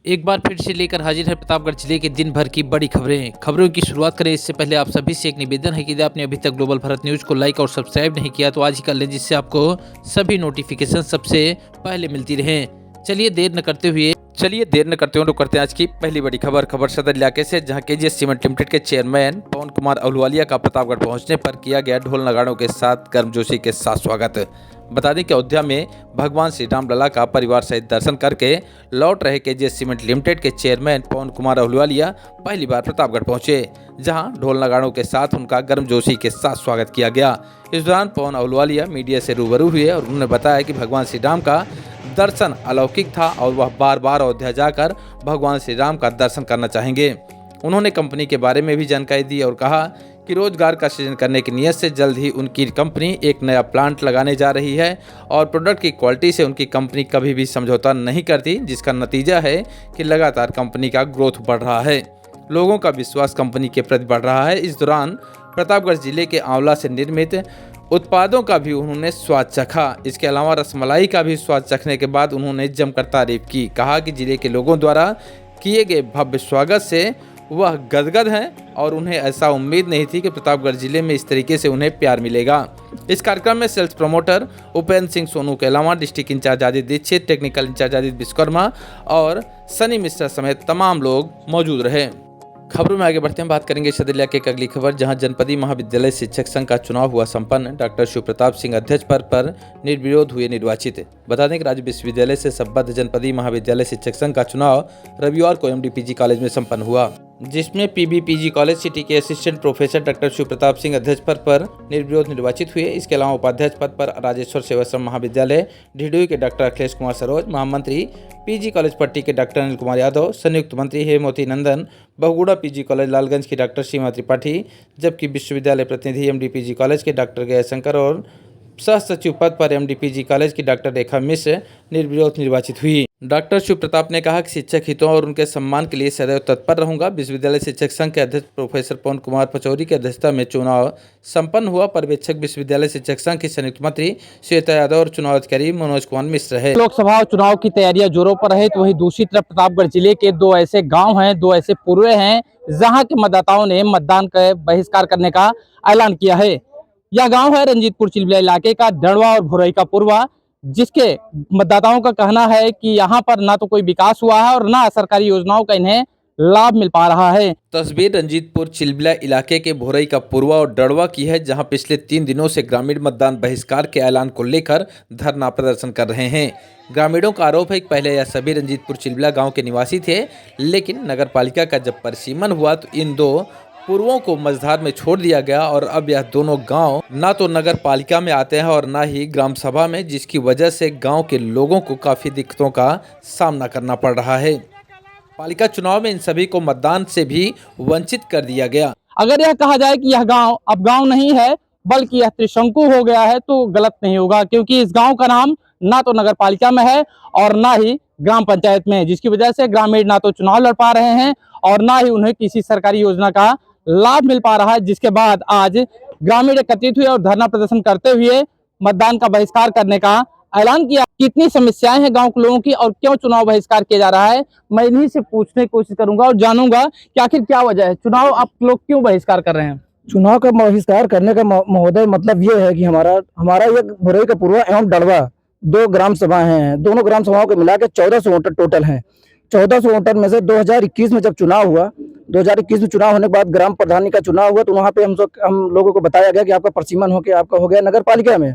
एक बार फिर से लेकर हाजिर है प्रतापगढ़ जिले के दिन भर की बड़ी खबरों की शुरुआत करें इससे पहले आप सभी से एक निवेदन है कि यदि आपने अभी तक ग्लोबल भारत न्यूज को लाइक और सब्सक्राइब नहीं किया तो आज ही कर लें, जिससे आपको सभी नोटिफिकेशन सबसे पहले मिलती रहे। चलिए देर न करते हुए करते हैं आज की पहली बड़ी खबर सदर इलाके से, जहां केजीएस सीमेंट लिमिटेड के चेयरमैन पवन कुमार अहलुवालिया का प्रतापगढ़ पहुंचने पर किया गया ढोल नगाड़ों के साथ गर्मजोशी के साथ स्वागत। बता दें कि अयोध्या में भगवान श्री राम लला का परिवार सहित दर्शन करके लौट रहे केजीएस सीमेंट लिमिटेड के चेयरमैन पवन कुमार अहलुवालिया पहली बार प्रतापगढ़ पहुंचे, जहां ढोल नगाड़ों के साथ उनका गर्मजोशी के साथ स्वागत किया गया। इस दौरान पवन अहलुवालिया मीडिया से रूबरू हुए और उन्होंने बताया कि भगवान श्री राम का दर्शन अलौकिक था और वह बार बार अयोध्या जाकर भगवान श्री राम का दर्शन करना चाहेंगे। उन्होंने कंपनी के बारे में भी जानकारी दी और कहा कि रोजगार का सृजन करने की नीयत से जल्द ही उनकी कंपनी एक नया प्लांट लगाने जा रही है और प्रोडक्ट की क्वालिटी से उनकी कंपनी कभी भी समझौता नहीं करती, जिसका नतीजा है कि लगातार कंपनी का ग्रोथ बढ़ रहा है, लोगों का विश्वास कंपनी के प्रति बढ़ रहा है। इस दौरान प्रतापगढ़ जिले के आंवला से निर्मित उत्पादों का भी उन्होंने स्वाद चखा। इसके अलावा रसमलाई का भी स्वाद चखने के बाद उन्होंने जमकर तारीफ की। कहा कि जिले के लोगों द्वारा किए गए भव्य स्वागत से वह गदगद हैं और उन्हें ऐसा उम्मीद नहीं थी कि प्रतापगढ़ जिले में इस तरीके से उन्हें प्यार मिलेगा। इस कार्यक्रम में सेल्स प्रमोटर उपेंद्र सिंह सोनू के अलावा district incharge Aditya Dixit, technical incharge Aditya Vishwakarma और सनी मिश्रा समेत तमाम लोग मौजूद रहे। खबरों में आगे बढ़ते हैं, बात करेंगे सदर इलाके की अगली खबर, जहां जनपदीय महाविद्यालय शिक्षक संघ का चुनाव हुआ संपन्न। डॉक्टर शिव प्रताप सिंह अध्यक्ष पद पर निर्विरोध हुए निर्वाचित। बता दें कि राज्य विश्वविद्यालय से संबद्ध जनपदीय महाविद्यालय शिक्षक संघ का चुनाव रविवार को एमडीपीजी कॉलेज में संपन्न हुआ, जिसमें पीबीपीजी कॉलेज सिटी के assistant professor doctor Shiv Pratap Singh अध्यक्ष पद पर निर्विरोध निर्वाचित हुए। इसके अलावा उपाध्यक्ष पद पर राजेश्वर सेवाश्रम महाविद्यालय ढिडोई के डॉक्टर अखिलेश कुमार सरोज, महामंत्री पीजी कॉलेज पट्टी के डॉक्टर अनिल कुमार यादव, संयुक्त मंत्री हेमवती नंदन, बहुगुड़ा पीजी कॉलेज लालगंज की डॉक्टर सीमा त्रिपाठी, जबकि विश्वविद्यालय प्रतिनिधि एमडीपीजी कॉलेज के डॉक्टर गयाशंकर और सह सचिव पद पर एमडीपीजी कॉलेज की डॉक्टर रेखा मिश्र निर्विरोध निर्वाचित हुई। डॉक्टर शिव प्रताप ने कहा कि शिक्षक हितों और उनके सम्मान के लिए सदैव तत्पर रहूंगा। विश्वविद्यालय शिक्षक संघ के अध्यक्ष प्रोफेसर पवन कुमार पचौरी की अध्यक्षता में चुनाव संपन्न हुआ। पर्यवेक्षक विश्वविद्यालय शिक्षक संघ की संयुक्त मंत्री श्वेता यादव और चुनाव अधिकारी मनोज कुमार मिश्र है। लोकसभा चुनाव की तैयारियां जोरों पर है, तो वहीं दूसरी तरफ प्रतापगढ़ जिले के दो ऐसे गाँव हैं, दो ऐसे पूर्व हैं जहाँ के मतदाताओं ने मतदान का बहिष्कार करने का ऐलान किया है। यह गांव है रंजीतपुर चिलबिला इलाके का डड़वा और भोरई का पूर्वा, जिसके मतदाताओं का कहना है कि यहां पर ना तो कोई विकास हुआ है और ना सरकारी योजनाओं का इन्हें लाभ मिल पा रहा है। तस्वीर रंजीतपुर चिलबिला इलाके के भोरई का पूर्वा और डड़वा की है, जहां पिछले 3 दिनों से ग्रामीण मतदान बहिष्कार के ऐलान को लेकर धरना प्रदर्शन कर रहे हैं। ग्रामीणों का आरोप है कि पहले यह सभी रंजीतपुर चिलबिला गाँव के निवासी थे, लेकिन नगर पालिका का जब परिसीमन हुआ तो इन दो पूर्वों को मझधार में छोड़ दिया गया और अब यह दोनों गांव ना तो नगर पालिका में आते हैं और ना ही ग्राम सभा में, जिसकी वजह से गांव के लोगों को काफी दिक्कतों का सामना करना पड़ रहा है। पालिका चुनाव में इन सभी को मतदान से भी वंचित कर दिया गया। अगर यह कहा जाए कि यह गाँव अब गाँव नहीं है बल्कि यह त्रिशंकु हो गया है तो गलत नहीं होगा, क्योंकि इस गाँव का नाम ना तो नगर पालिका में है और ना ही ग्राम पंचायत में, जिसकी वजह से ग्रामीण ना तो चुनाव लड़ पा रहे हैं और ना ही उन्हें किसी सरकारी योजना का लाभ मिल पा रहा है। जिसके बाद आज ग्रामीण एकत्रित हुए और धरना प्रदर्शन करते हुए मतदान का बहिष्कार करने का ऐलान किया। कितनी समस्याएं हैं गांव के लोगों की और क्यों चुनाव बहिष्कार किया जा रहा है, मैं इन्हीं से पूछने की कोशिश करूंगा और जानूंगा कि आखिर क्या वजह है, चुनाव आप लोग क्यों बहिष्कार कर रहे हैं। चुनाव का बहिष्कार करने का महोदय मतलब ये है कि हमारा ये भोरई का पूर्वा एवं डड़वा दो ग्राम सभाएं हैं। दोनों ग्राम सभाओं को मिला के 1400 वोटर टोटल हैं। 1400 वोटर में से 2021 में जब चुनाव हुआ, 2021 में चुनाव होने के बाद ग्राम प्रधानी का चुनाव हुआ, तो वहाँ पे हम लोगों को बताया गया कि आपका परिसीमन आपका हो गया नगर पालिका में।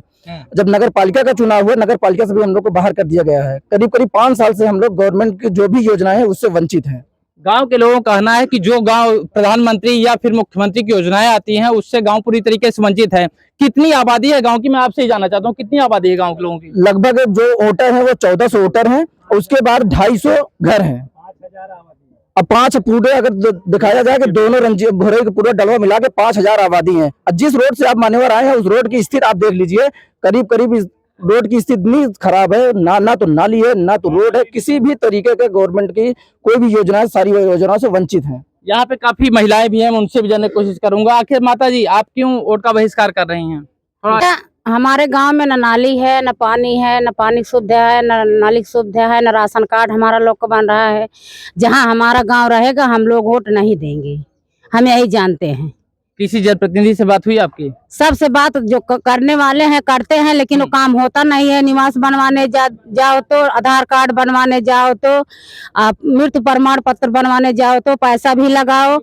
जब नगर पालिका का चुनाव हुआ, नगर पालिका से भी हम लोग को बाहर कर दिया गया है। करीब 5 साल से हम लोग गवर्नमेंट की जो भी योजनाएं हैं उससे वंचित हैं। गांव के लोगों का कहना है कि जो गांव प्रधानमंत्री या फिर मुख्यमंत्री की योजनाएं आती हैं उससे गांव पूरी तरीके से वंचित है। कितनी आबादी है गांव की, मैं आपसे ही जानना चाहता हूं, कितनी आबादी है गांव के लोगों की? लगभग जो वोटर है वो 1400 वोटर हैं, उसके बाद 250 घर हैं। अब 5 पूरे अगर दिखाया जाए कि दोनों भोरई के पूरा डलवा मिला के 5000 आबादी है। जिस रोड से आप मान्यवर आए हैं उस रोड की स्थिति आप देख लीजिए, करीब इस रोड की स्थिति इतनी खराब है, ना तो नाली है ना तो रोड है, किसी भी तरीके के गवर्नमेंट की कोई भी योजना सारी योजनाओं से वंचित है। यहाँ पे काफी महिलाएं भी हैं, उनसे भी जानने की कोशिश करूंगा। आखिर माता जी आप क्यों वोट का बहिष्कार कर रही हैं? हमारे गांव में न नाली है, न पानी है, न पानी शुद्ध है, न नाली शुद्ध है, न राशन कार्ड हमारा लोग को बन रहा है। जहां हमारा गांव रहेगा हम लोग वोट नहीं देंगे, हम यही जानते हैं। किसी जनप्रतिनिधि से बात हुई आपकी? सबसे बात जो करने वाले हैं करते हैं, लेकिन वो काम होता नहीं है। निवास बनवाने जाओ तो, आधार कार्ड बनवाने जाओ तो, आप मृत्यु प्रमाण पत्र बनवाने जाओ तो पैसा भी लगाओ,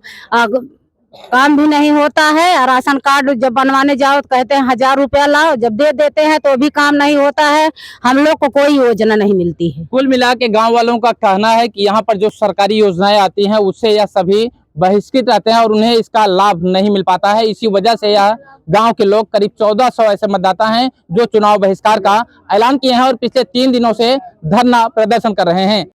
काम भी नहीं होता है। राशन कार्ड जब बनवाने जाओ तो कहते हैं 1000 रुपया लाओ, जब दे देते हैं तो भी काम नहीं होता है। हम लोग को कोई योजना नहीं मिलती है। कुल मिला के गाँव वालों का कहना है कि यहाँ पर जो सरकारी योजनाएं आती हैं उससे यह सभी बहिष्कृत रहते हैं और उन्हें इसका लाभ नहीं मिल पाता है। इसी वजह से यह गांव के लोग करीब 1400 ऐसे मतदाता हैं जो चुनाव बहिष्कार का ऐलान किए हैं और पिछले 3 दिनों से धरना प्रदर्शन कर रहे हैं।